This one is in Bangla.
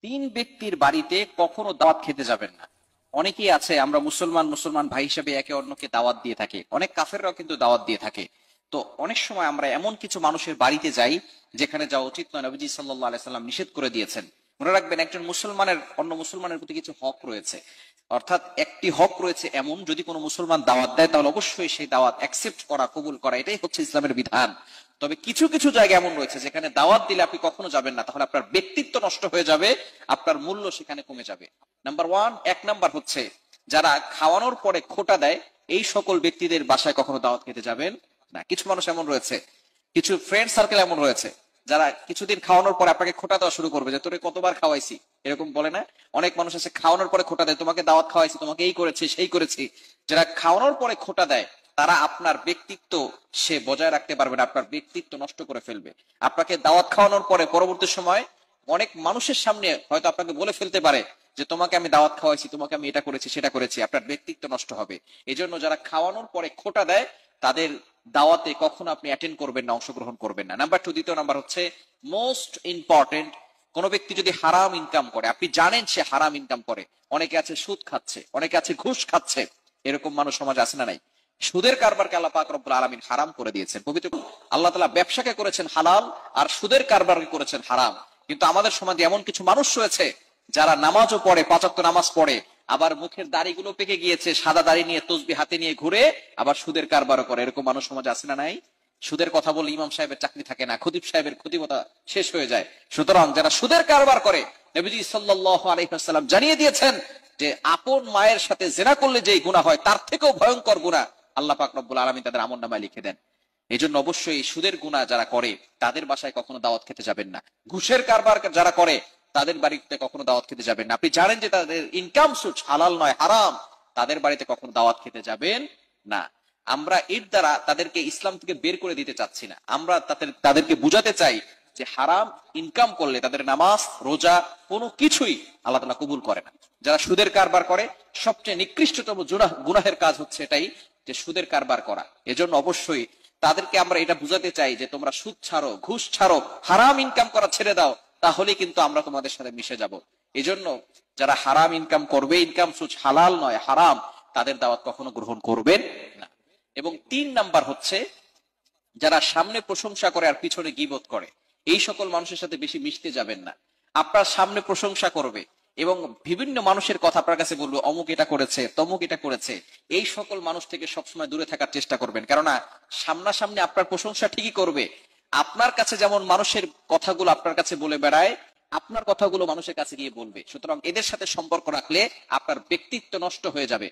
তিন ব্যক্তির বাড়িতে কখনো দাওয়াত খেতে যাবেন না। অনেকেই আছে, আমরা মুসলমান মুসলমান ভাই হিসেবে একে অন্যকে দাওয়াত দিয়ে থাকি, অনেক কাফেররাও কিন্তু দাওয়াত দিয়ে থাকে। তো অনেক সময় আমরা এমন কিছু মানুষের বাড়িতে যাই যেখানে যাওয়া উচিত নয়, নবীজি সাল্লাল্লাহু আলাইহি সাল্লাম নিষেধ করে দিয়েছেন। মনে রাখবেন, একজন মুসলমানের অন্য মুসলমানের প্রতি কিছু হক রয়েছে। অর্থাৎ একটি হক রয়েছে এমন, যদি কোনো মুসলমান দাওয়াত দেয় তাহলে অবশ্যই সেই দাওয়াত অ্যাকসেপ্ট করা, কবুল করা, এটাই হচ্ছে ইসলামের বিধান। তবে কিছু কিছু জায়গা এমন রয়েছে যেখানে দাওয়াত দিলে আপনি কখনো যাবেন না, তাহলে আপনার ব্যক্তিত্ব নষ্ট হয়ে যাবে, আপনার মূল্য সেখানে কমে যাবে। নাম্বার ওয়ান, এক নাম্বার হচ্ছে যারা খাওয়ানোর পরে খোটা দেয়, এই সকল ব্যক্তিদের বাসায় কখনো দাওয়াত খেতে যাবেন না। কিছু মানুষ এমন রয়েছে, কিছু ফ্রেন্ড সার্কেল এমন রয়েছে, যারা কিছুদিন খাওয়ানোর পরে আপনাকে খোটা দেওয়া শুরু করবে যে তোরে কতবার খাওয়াইছি, এরকম বলে না? অনেক মানুষ আছে খাওয়ানোর পরে খোটা দেয়, তোমাকে দাওয়াত খাওয়াইছি, তোমাকে এই করেছি সেই করেছি। যারা খাওয়ানোর পরে খোটা দেয় তারা আপনার ব্যক্তিত্ব সে বজায় রাখতে পারবে না, আপনার ব্যক্তিত্ব নষ্ট করে ফেলবে। আপনাকে দাওয়াত খাওয়ানোর পরে পরবর্তী সময় অনেক মানুষের সামনে হয়তো আপনাকে বলে ফেলতে পারে যে তোমাকে আমি দাওয়াত খাওয়াইছি, তোমাকে আমি এটা করেছি সেটা করেছি, আপনার ব্যক্তিত্ব নষ্ট হবে। এই জন্য যারা খাওয়ানোর পরে খোটা দেয় তাদের দাওয়াতে কখনো আপনি অ্যাটেন্ড করবেন না, অংশগ্রহণ করবেন না। নাম্বার টু, দ্বিতীয় নাম্বার হচ্ছে মোস্ট ইম্পর্টেন্ট, কোন ব্যক্তি যদি হারাম ইনকাম করে, আপনি জানেন সে হারাম ইনকাম করে, অনেকে আছে সুদ খাচ্ছে, অনেকে আছে ঘুষ খাচ্ছে, এরকম মানুষ সমাজে আছে না নাই? সুদের কারবারকে আল্লাহ পাক রব্বুল আলামিন হারাম করে দিয়েছেন। পবিত্র আল্লাহ তাআলা ব্যবসাকে করেছেন হালাল আর সুদের কারবারকে করেছেন হারাম। কিন্তু আমাদের সমাজে এমন কিছু মানুষ রয়েছে যারা নামাজও পড়ে, পাঁচ ওয়াক্ত নামাজ পড়ে, আবার মুখের দাড়িগুলো পেকে গিয়েছে, সাদা দাড়ি নিয়ে তসবিহ হাতে নিয়ে ঘুরে, আবার সুদের কারবারও করে। এরকম মানুষ সমাজে আছে না নাই? সুদের কথা বলে ইমাম সাহেবের চাকরি থাকে না, খতিব সাহেবের খতিবতা শেষ হয়ে যায়। সুতরাং যারা সুদের কারবার করে, নবীজি সাল্লাল্লাহু আলাইহি ওয়াসাল্লাম জানিয়ে দিয়েছেন যে আপন মায়ের সাথে জেনা করলে যেই গুনাহ হয় তার থেকেও ভয়ঙ্কর গুনাহ আল্লাহ পাক রব্বুল আলামিন তাদের আমলনামায় লিখে দেন। এই জন্য অবশ্যই সুদের গুনাহ যারা করে তাদের বাসায় কখনো দাওয়াত খেতে যাবেন না। ঘুষের কারবার যারা করে তাদের বাড়িতে কখনো দাওয়াত খেতে যাবেন না। আপনি জানেন যে তাদের ইনকাম সোর্স হালাল নয়, হারাম, তাদের বাড়িতে কখনো দাওয়াত খেতে যাবেন না। আমরা এর দ্বারা তাদেরকে ইসলাম থেকে বের করে দিতে চাচ্ছি না, আমরা তাদেরকে বুঝাতে চাই যে হারাম ইনকাম করলে তাদের নামাজ রোজা কোনো কিছুই আল্লাহ তাআলা কবুল করে না। যারা সুদের কারবার করে সবচেয়ে নিকৃষ্টতম গুনাহের কাজ হচ্ছে এটাই, যে সুদের কারবার করা। এজন্য অবশ্যই তাদেরকে আমরা এটা বুঝাতে চাই যে তোমরা সুদ ছাড়ো, ঘুষ ছাড়ো, হারাম ইনকাম করা ছেড়ে দাও, তাহলে কিন্তু আমরা তোমাদের সাথে মিশে যাব। এজন্য যারা হারাম ইনকাম করবে, ইনকাম সোর্স হালাল নয় হারাম, তাদের দাওয়াত কখনো গ্রহণ করবেন না। এবং তিন নাম্বার হচ্ছে যারা সামনে প্রশংসা করে আর পিছনে গীবত করে, এই সকল মানুষের সাথে বেশি মিশতে যাবেন না। আপনার সামনে প্রশংসা করবে এবং বিভিন্ন মানুষের কথা আপনার কাছে বলবে, অমুক এটা করেছে, তমুক এটা করেছে, এই সকল মানুষ থেকে সবসময় দূরে থাকার চেষ্টা করবেন। কেননা সামনাসামনি আপনার প্রশংসা ঠিকই করবে, আপনার কাছে যেমন মানুষের কথাগুলো আপনার কাছে বলে বেড়ায়, আপনার কথাগুলো মানুষের কাছে গিয়ে বলবে। সুতরাং এদের সাথে সম্পর্ক রাখলে আপনার ব্যক্তিত্ব নষ্ট হয়ে যাবে।